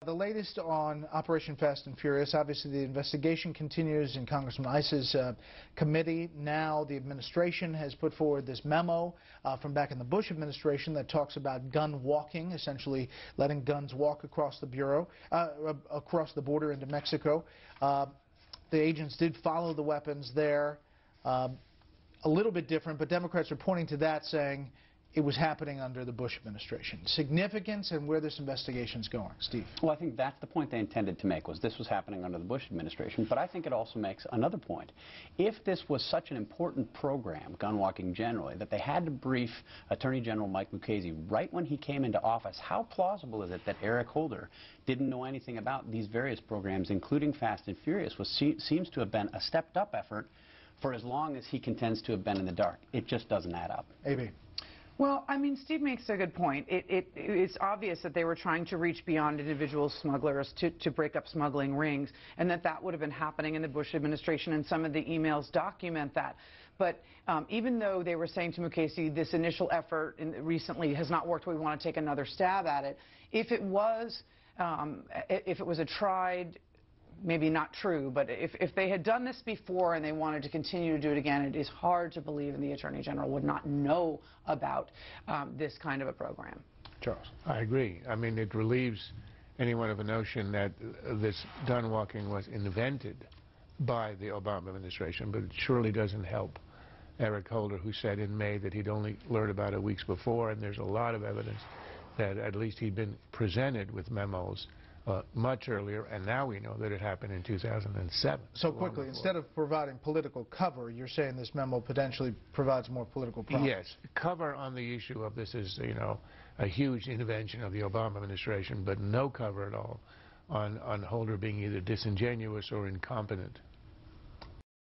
The latest on Operation Fast and Furious. Obviously, the investigation continues in Congressman Iss's committee. Now, the administration has put forward this memo from back in the Bush administration that talks about gun walking, essentially letting guns walk across the across the border into Mexico. The agents did follow the weapons there. A little bit different, but Democrats are pointing to that, saying it was happening under the Bush administration. Significance and where this investigation is going. Steve. Well, I think that's the point they intended to make, was this was happening under the Bush administration. But I think it also makes another point. If this was such an important program, gun walking generally, that they had to brief Attorney General Mike Mukasey right when he came into office, how plausible is it that Eric Holder didn't know anything about these various programs, including Fast and Furious, which seems to have been a stepped-up effort for as long as he contends to have been in the dark? It just doesn't add up. A.B. Well, I mean, Steve makes a good point. It's obvious that they were trying to reach beyond individual smugglers to break up smuggling rings, and that would have been happening in the Bush administration, and some of the emails document that. But even though they were saying to Mukasey, this initial effort recently has not worked, we want to take another stab at it, if it was a tried, maybe not true, but if they had done this before and they wanted to continue to do it again, it is hard to believe the Attorney General would not know about this kind of a program. Charles. I agree. I mean, it relieves anyone of a notion that this gun walking was invented by the Obama administration, but it surely doesn't help Eric Holder, who said in May that he'd only learned about it weeks before, and there's a lot of evidence that at least he'd been presented with memos much earlier, and now we know that it happened in 2007. So quickly, instead of providing political cover, you're saying this memo potentially provides more political problems? Yes. Cover on the issue of this is, you know, a huge intervention of the Obama administration, but no cover at all on Holder being either disingenuous or incompetent.